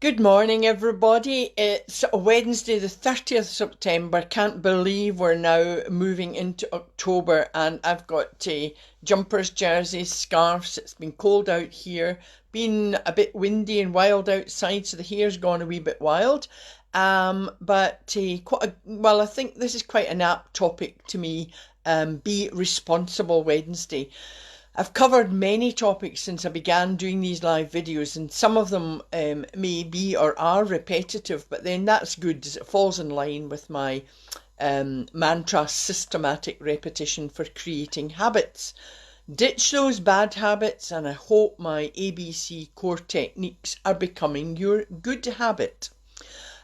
Good morning, everybody. It's Wednesday, the 30th September. Can't believe we're now moving into October, and I've got jumpers, jerseys, scarves. It's been cold out here, been a bit windy and wild outside, so the hair's gone a wee bit wild. But I think this is quite an apt topic to me. Be Responsible Wednesday. I've covered many topics since I began doing these live videos, and some of them may be or are repetitive, but then that's good as it falls in line with my mantra: systematic repetition for creating habits. Ditch those bad habits, and I hope my ABC core techniques are becoming your good habit.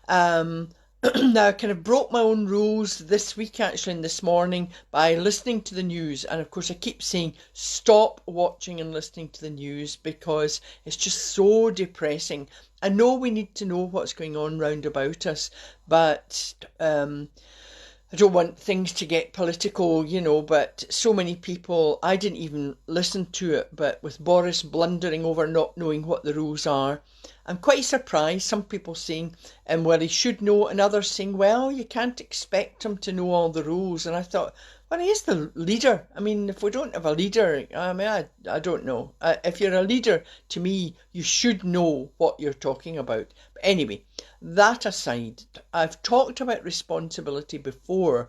Um, Now, I kind of broke my own rules this week, actually, and this morning by listening to the news. And of course, I keep saying stop watching and listening to the news because it's just so depressing. I know we need to know what's going on round about us, but I don't want things to get political, but so many people, I didn't even listen to it, but with Boris blundering over not knowing what the rules are, I'm quite surprised. Some people saying, well, he should know, and others saying, well, you can't expect him to know all the rules. And I thought, well, he is the leader. I mean, if we don't have a leader, I don't know. If you're a leader, to me, you should know what you're talking about. But anyway, that aside, I've talked about responsibility before,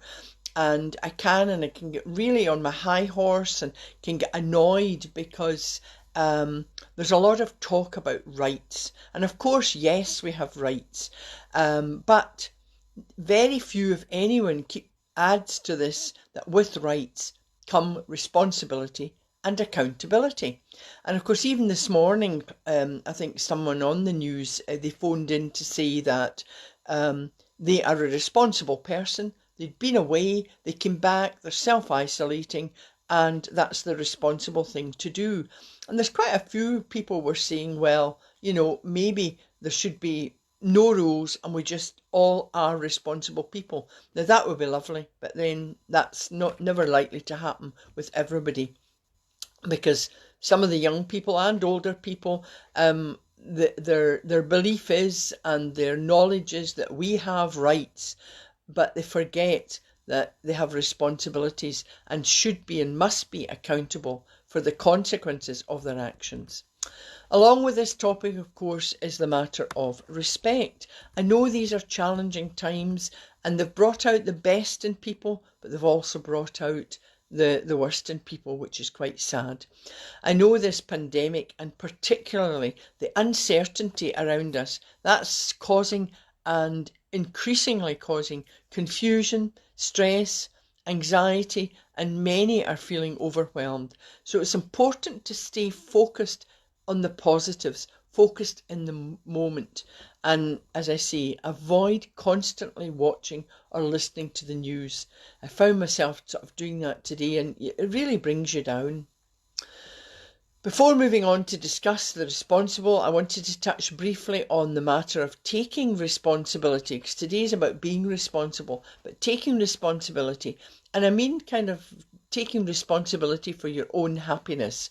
and I can get really on my high horse and can get annoyed because there's a lot of talk about rights. And of course, yes, we have rights, but very few, if anyone, adds to this that with rights come responsibility and accountability. And of course, even this morning, I think someone on the news, they phoned in to say that they are a responsible person. They'd been away, they came back, they're self-isolating, and that's the responsible thing to do. And there's quite a few people were saying, well, maybe there should be no rules and we just all are responsible people. Now that would be lovely, but then that's never likely to happen with everybody, because some of the young people and older people, their belief is and their knowledge is that we have rights, but they forget that they have responsibilities and should be and must be accountable for the consequences of their actions. Along with this topic, of course, is the matter of respect. I know these are challenging times and they've brought out the best in people, but they've also brought out the worst in people, which is quite sad. I know this pandemic, and particularly the uncertainty around us, that's causing and increasingly causing confusion, stress, anxiety, and many are feeling overwhelmed. So it's important to stay focused on the positives, focused in the moment. And as I say, avoid constantly watching or listening to the news. I found myself sort of doing that today, and it really brings you down. Before moving on to discuss the responsible, I wanted to touch briefly on the matter of taking responsibility, because today is about being responsible, but taking responsibility. And I mean kind of taking responsibility for your own happiness.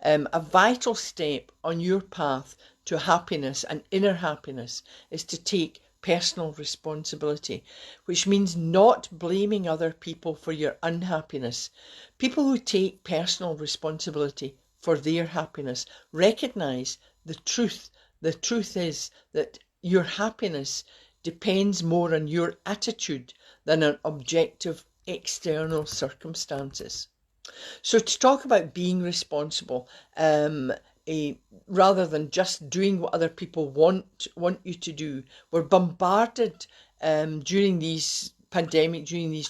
A vital step on your path to happiness and inner happiness is to take personal responsibility, which means not blaming other people for your unhappiness. People who take personal responsibility for their happiness recognise the truth. The truth is that your happiness depends more on your attitude than on objective external circumstances. So to talk about being responsible, rather than just doing what other people want you to do, we're bombarded during these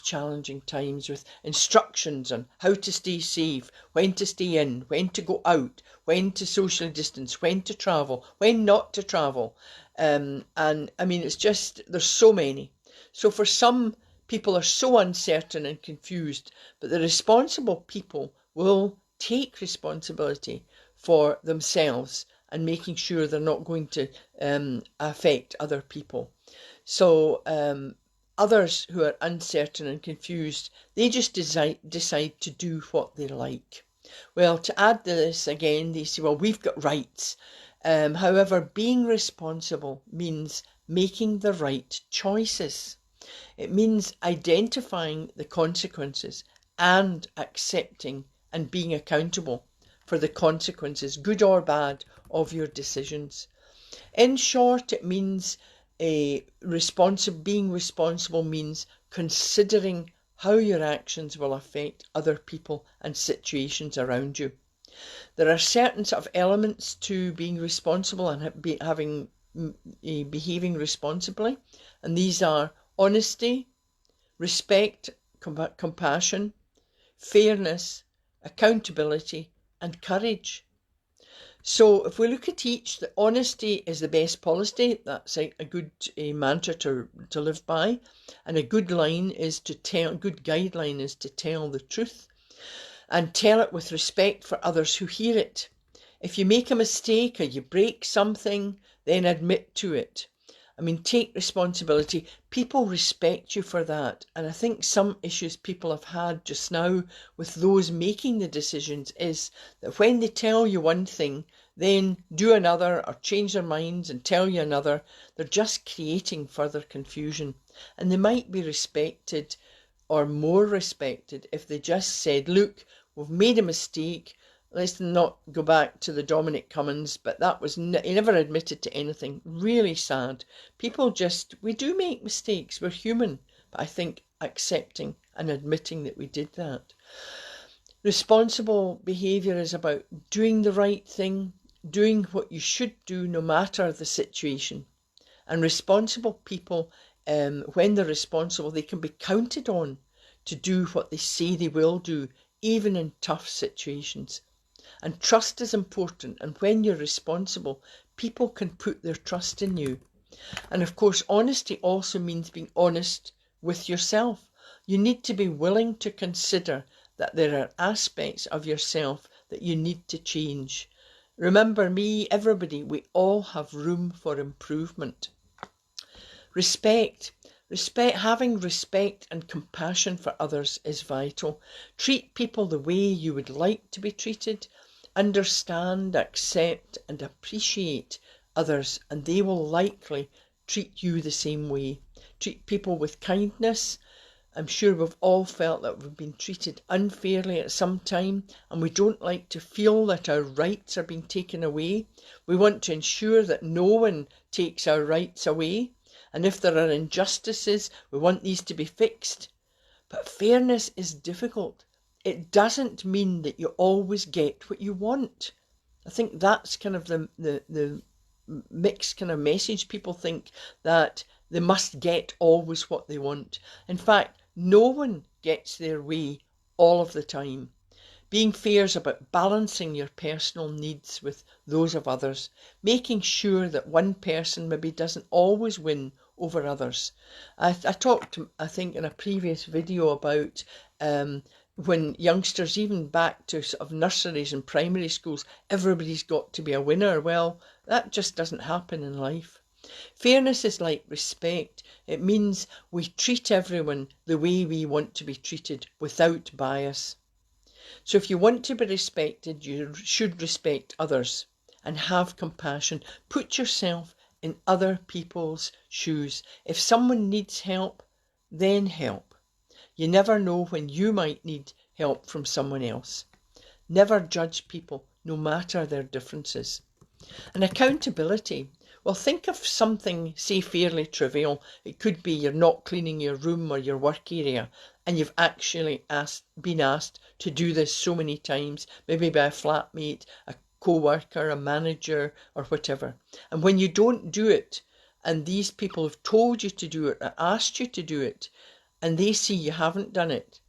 challenging times with instructions on how to stay safe, when to stay in, when to go out, when to social distance, when to travel, when not to travel. And I mean, it's just, there's so many. So for some, people are so uncertain and confused, but the responsible people will take responsibility for themselves and making sure they're not going to affect other people. So others who are uncertain and confused, they just decide to do what they like. Well, to add to this again, they say, well, we've got rights. However, being responsible means making the right choices. It means identifying the consequences and accepting and being accountable for the consequences, good or bad, of your decisions. In short, it means being responsible means considering how your actions will affect other people and situations around you. There are certain sort of elements to being responsible and behaving responsibly, and these are honesty, respect, compassion, fairness, accountability, and courage. So if we look at each, the honesty is the best policy. That's a good mantra to live by. And a good guideline is to tell the truth and tell it with respect for others who hear it. If you make a mistake or you break something, then admit to it. I mean, take responsibility. People respect you for that. And I think some issues people have had just now with those making the decisions is that when they tell you one thing, then do another or change their minds and tell you another, they're just creating further confusion. And they might be respected or more respected if they just said, look, we've made a mistake. Let's not go back to the Dominic Cummings, but that was, he never admitted to anything. Really sad. We do make mistakes. We're human. But I think accepting and admitting that we did that. Responsible behaviour is about doing the right thing, doing what you should do no matter the situation. And responsible people, when they're responsible, they can be counted on to do what they say they will do, even in tough situations. And trust is important, and when you're responsible, people can put their trust in you. And of course, honesty also means being honest with yourself. You need to be willing to consider that there are aspects of yourself that you need to change. Remember me, everybody, we all have room for improvement. Respect. Having respect and compassion for others is vital. Treat people the way you would like to be treated. Understand, accept and appreciate others, and they will likely treat you the same way. Treat people with kindness. I'm sure we've all felt that we've been treated unfairly at some time, and we don't like to feel that our rights are being taken away. We want to ensure that no one takes our rights away, and if there are injustices, we want these to be fixed. But fairness is difficult. It doesn't mean that you always get what you want. I think that's kind of the mixed kind of message. People think that they must get always what they want. In fact, no one gets their way all of the time. Being fair is about balancing your personal needs with those of others, making sure that one person maybe doesn't always win over others. I talked, I think, in a previous video about when youngsters, even back to sort of nurseries and primary schools, everybody's got to be a winner. Well, that just doesn't happen in life. Fairness is like respect. It means we treat everyone the way we want to be treated without bias. So if you want to be respected, you should respect others and have compassion. Put yourself in other people's shoes. If someone needs help, then help. You never know when you might need help from someone else. Never judge people, no matter their differences. And accountability. Well, think of something, say, fairly trivial. It could be you're not cleaning your room or your work area, and you've actually been asked to do this so many times, maybe by a flatmate, a co-worker, a manager, or whatever. And when you don't do it, and these people have told you to do it, or asked you to do it, and they see you haven't done it,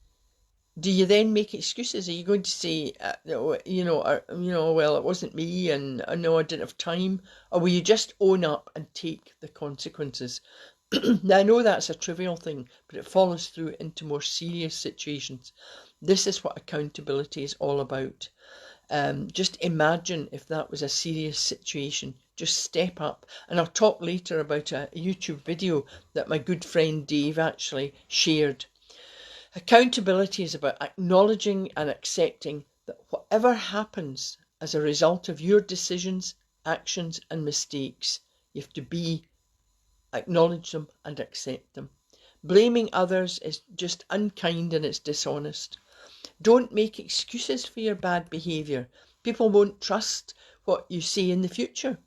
do you then make excuses? Are you going to say, well, it wasn't me, and no, I didn't have time? Or will you just own up and take the consequences? Now, I know that's a trivial thing, but it follows through into more serious situations. This is what accountability is all about. Just imagine if that was a serious situation. Just step up. And I'll talk later about a YouTube video that my good friend Dave actually shared. Accountability is about acknowledging and accepting that whatever happens as a result of your decisions, actions and mistakes, you have to acknowledge them and accept them. Blaming others is just unkind and it's dishonest. Don't make excuses for your bad behaviour. People won't trust what you say in the future.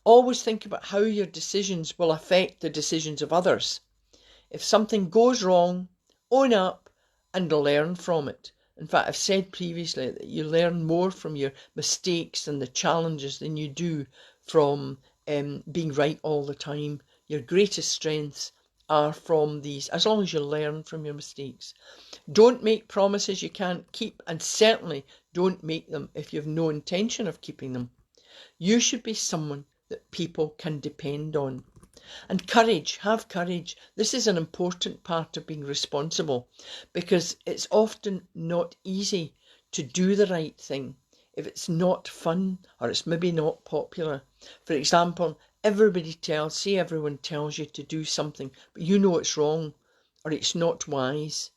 Always think about how your decisions will affect the decisions of others. If something goes wrong, own up and learn from it. In fact, I've said previously that you learn more from your mistakes and the challenges than you do from being right all the time. Your greatest strengths are from these, as long as you learn from your mistakes. Don't make promises you can't keep, and certainly don't make them if you have no intention of keeping them. You should be someone that people can depend on. And courage, have courage. This is an important part of being responsible, because it's often not easy to do the right thing if it's not fun or it's maybe not popular. For example, everyone tells you to do something, but you know it's wrong or it's not wise.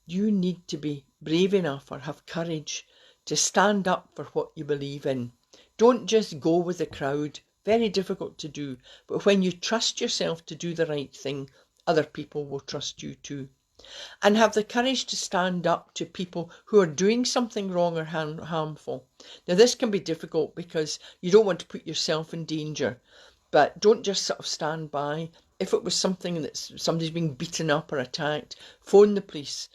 You need to be brave enough or have courage to stand up for what you believe in. Don't just go with the crowd. Very difficult to do, but when you trust yourself to do the right thing, other people will trust you too. And have the courage to stand up to people who are doing something wrong or harmful. Now this can be difficult because you don't want to put yourself in danger, but don't just sort of stand by. If it was something that somebody's being beaten up or attacked, phone the police,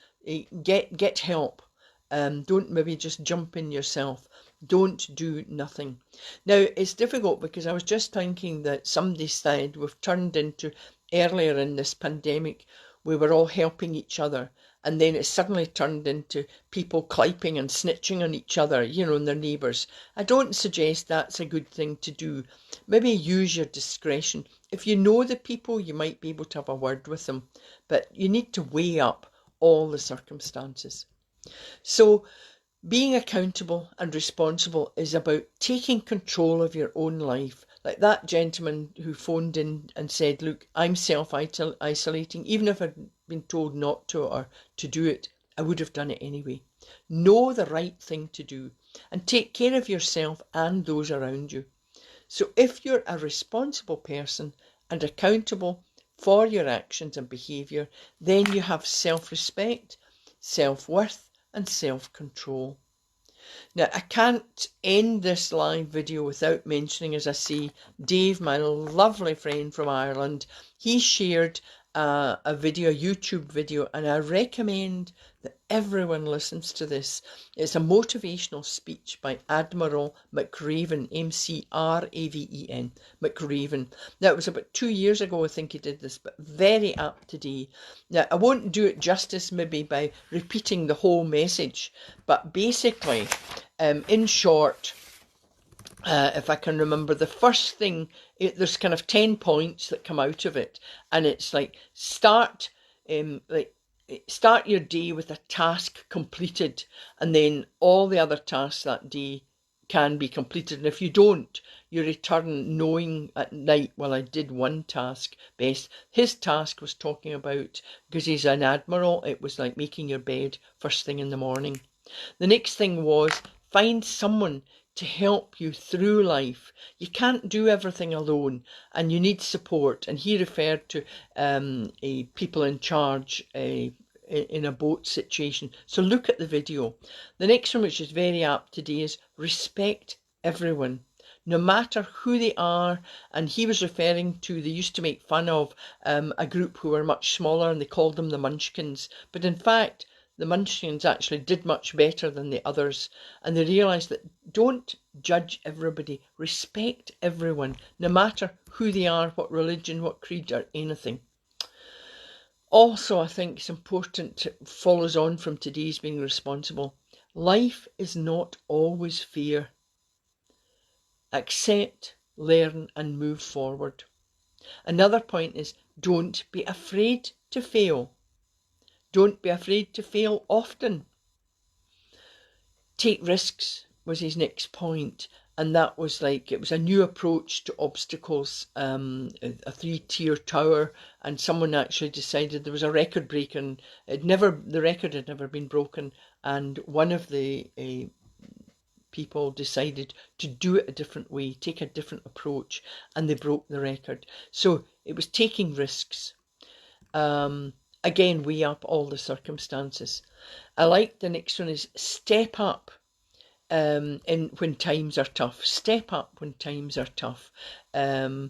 get help. Don't maybe just jump in yourself. Don't do nothing. Now, it's difficult because I was just thinking that somebody said we've turned into, earlier in this pandemic, we were all helping each other. And then it suddenly turned into people cliping and snitching on each other, and their neighbours. I don't suggest that's a good thing to do. Maybe use your discretion. If you know the people, you might be able to have a word with them. But you need to weigh up all the circumstances. So, being accountable and responsible is about taking control of your own life. Like that gentleman who phoned in and said, look, I'm self-isolating. Even if I'd been told not to or to do it, I would have done it anyway. Know the right thing to do and take care of yourself and those around you. So if you're a responsible person and accountable for your actions and behaviour, then you have self-respect, self-worth and self-control. Now, I can't end this live video without mentioning, as I say, Dave, my lovely friend from Ireland. He shared a YouTube video, and I recommend that everyone listens to this. It's a motivational speech by Admiral McRaven, M-C-R-A-V-E-N, McRaven. Now, it was about 2 years ago, I think he did this, but very up to date. Now, I won't do it justice maybe by repeating the whole message, but basically, in short, if I can remember, the first thing, there's kind of 10 points that come out of it, and it's like start your day with a task completed, and then all the other tasks that day can be completed. And if you don't, you return knowing at night, well, I did one task best. His task was talking about, because he's an admiral, it was like making your bed first thing in the morning. The next thing was find someone to help you through life. You can't do everything alone and you need support. And he referred to a people in charge in a boat situation. So look at the video. The next one, which is very apt today, is respect everyone, no matter who they are. And he was referring to, they used to make fun of a group who were much smaller and they called them the Munchkins. But in fact, the Munchkins actually did much better than the others, and they realised that don't judge everybody, respect everyone, no matter who they are, what religion, what creed or anything. Also, I think it's important, follows on from today's being responsible. Life is not always fair. Accept, learn and move forward. Another point is don't be afraid to fail. Don't be afraid to fail often. Take risks was his next point, and that was like, it was a new approach to obstacles, a 3-tier tower, and someone actually decided there was a record break and the record had never been broken, and one of the people decided to do it a different way, take a different approach, and they broke the record. So it was taking risks. Again, weigh up all the circumstances. I like the next one is step up in when times are tough. Step up when times are tough, and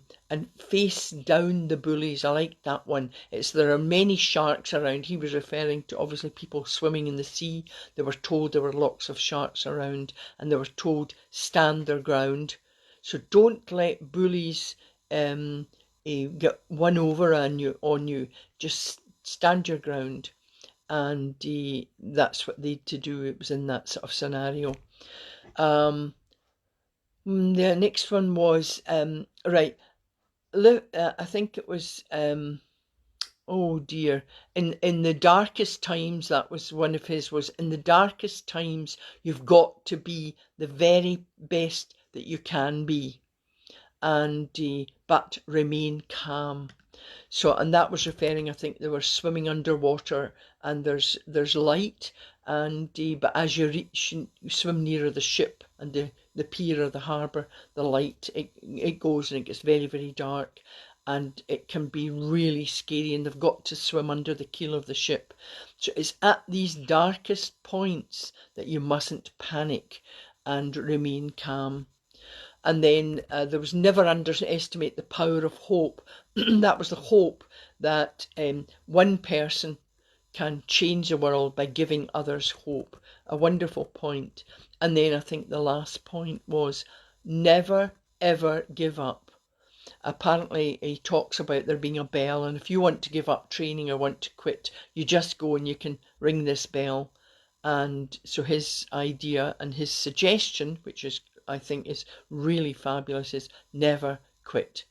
face down the bullies. I like that one. It's there are many sharks around. He was referring to obviously people swimming in the sea. They were told there were lots of sharks around, and they were told stand their ground. So don't let bullies get one over on you. Just stand your ground, and that's what they had to do. It was in that sort of scenario. The next one was right. I think it was oh dear. In the darkest times, that was one of his. Was in the darkest times, you've got to be the very best that you can be, and but remain calm. So, and that was referring, I think they were swimming underwater, and there's light, and but as you swim nearer the ship and the pier or the harbour, the light it goes and it gets very, very dark, and it can be really scary, and they've got to swim under the keel of the ship. So it's at these darkest points that you mustn't panic and remain calm. And then there was never underestimate the power of hope. That was the hope that one person can change the world by giving others hope. A wonderful point. And then I think the last point was never ever give up. Apparently he talks about there being a bell, and if you want to give up training or want to quit, you just go and you can ring this bell. And so his idea and his suggestion, which is I think is really fabulous, is never quit.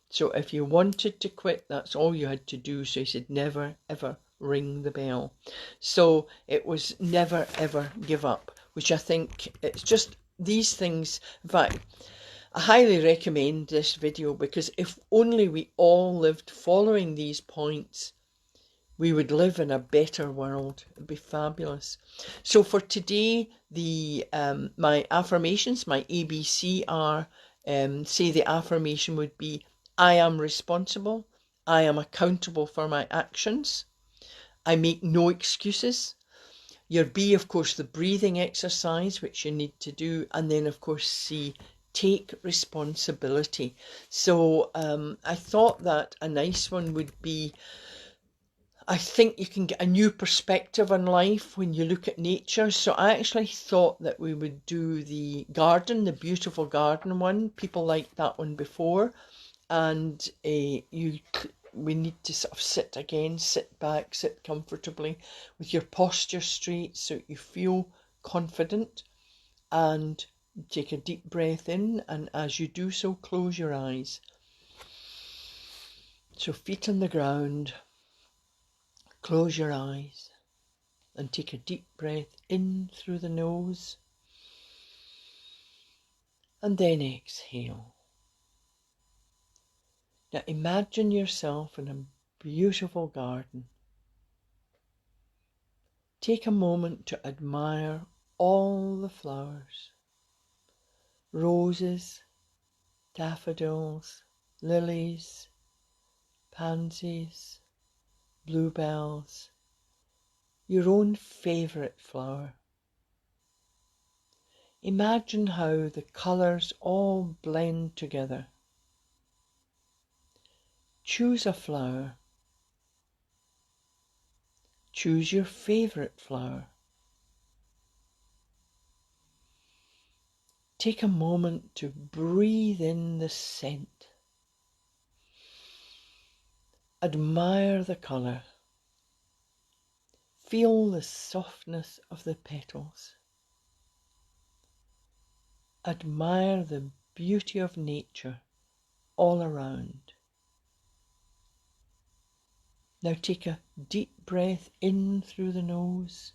So if you wanted to quit, that's all you had to do. So he said never ever ring the bell. So it was never ever give up, which I think it's just these things. In fact, I highly recommend this video, because if only we all lived following these points, we would live in a better world. It'd be fabulous. So for today, the my affirmations, my ABC are, say the affirmation would be, I am responsible. I am accountable for my actions. I make no excuses. Your B, of course, the breathing exercise, which you need to do. And then, of course, C, take responsibility. So I thought that a nice one would be, I think you can get a new perspective on life when you look at nature. So I actually thought that we would do the garden, the beautiful garden one. People liked that one before. And we need to sort of sit back, sit comfortably with your posture straight so you feel confident, and take a deep breath in. And as you do so, close your eyes. So feet on the ground. Close your eyes and take a deep breath in through the nose, and then exhale. Now imagine yourself in a beautiful garden. Take a moment to admire all the flowers, roses, daffodils, lilies, pansies, bluebells, your own favourite flower. Imagine how the colours all blend together. Choose a flower. Choose your favourite flower. Take a moment to breathe in the scent. Admire the colour. Feel the softness of the petals. Admire the beauty of nature all around. Now take a deep breath in through the nose.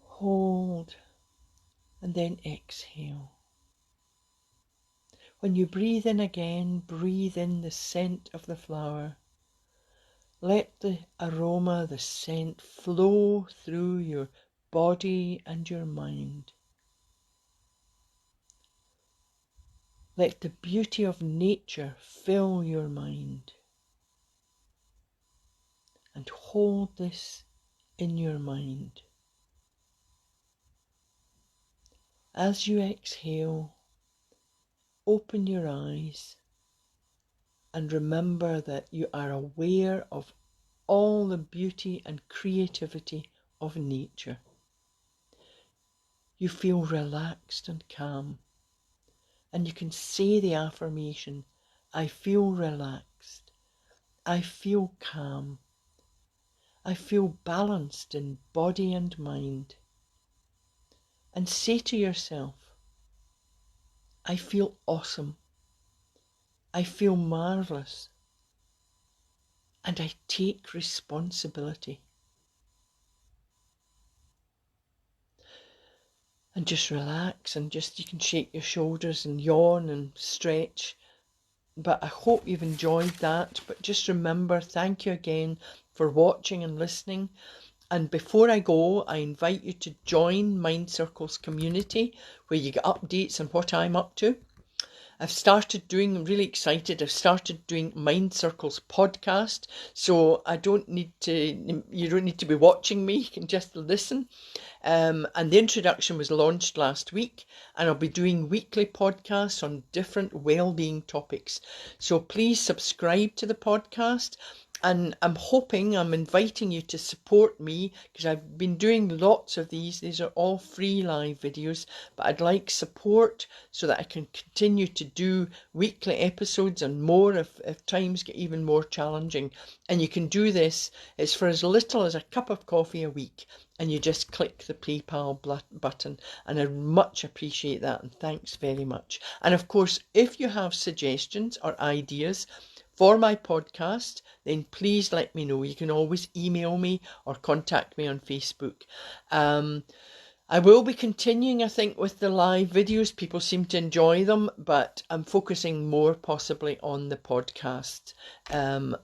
Hold, and then exhale. When you breathe in again, breathe in the scent of the flower. Let the aroma, the scent flow through your body and your mind. Let the beauty of nature fill your mind. And hold this in your mind. As you exhale, open your eyes and remember that you are aware of all the beauty and creativity of nature. You feel relaxed and calm, and you can say the affirmation, I feel relaxed, I feel calm, I feel balanced in body and mind. And say to yourself, I feel awesome, I feel marvellous, and I take responsibility. And just relax, and you can shake your shoulders and yawn and stretch. But I hope you've enjoyed that. But just remember, thank you again for watching and listening. And before I go, I invite you to join Mind Circles community, where you get updates on what I'm up to. I'm really excited, I've started doing Mind Circles podcast, so you don't need to be watching me, you can just listen. And the introduction was launched last week, and I'll be doing weekly podcasts on different well-being topics. So please subscribe to the podcast. And I'm inviting you to support me, because I've been doing lots of these. These are all free live videos, but I'd like support so that I can continue to do weekly episodes and more if times get even more challenging. And you can do this, it's for as little as a cup of coffee a week, and you just click the PayPal button, and I much appreciate that, and thanks very much. And of course, if you have suggestions or ideas for my podcast, then please let me know. You can always email me or contact me on Facebook. I will be continuing, I think, with the live videos. People seem to enjoy them, but I'm focusing more possibly on the podcast, and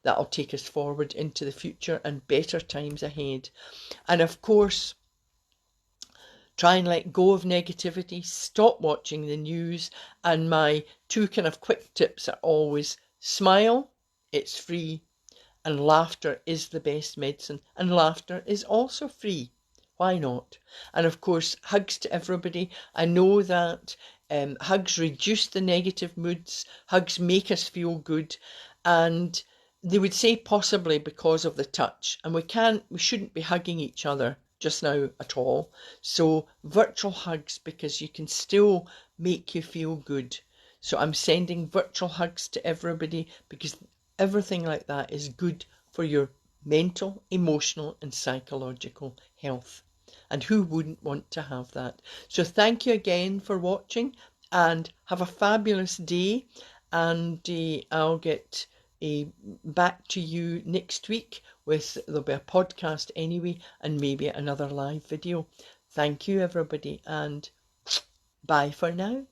that'll take us forward into the future and better times ahead. And of course, try and let go of negativity, stop watching the news, and my 2 kind of quick tips are always smile, it's free, and laughter is the best medicine, and laughter is also free. Why not? And of course, hugs to everybody. I know that hugs reduce the negative moods, hugs make us feel good, and they would say possibly because of the touch, and we shouldn't be hugging each other just now at all. So virtual hugs, because you can still make you feel good. So I'm sending virtual hugs to everybody, because everything like that is good for your mental, emotional and psychological health. And who wouldn't want to have that? So thank you again for watching, and have a fabulous day. And I'll get back to you next week there'll be a podcast anyway, and maybe another live video. Thank you everybody, and bye for now.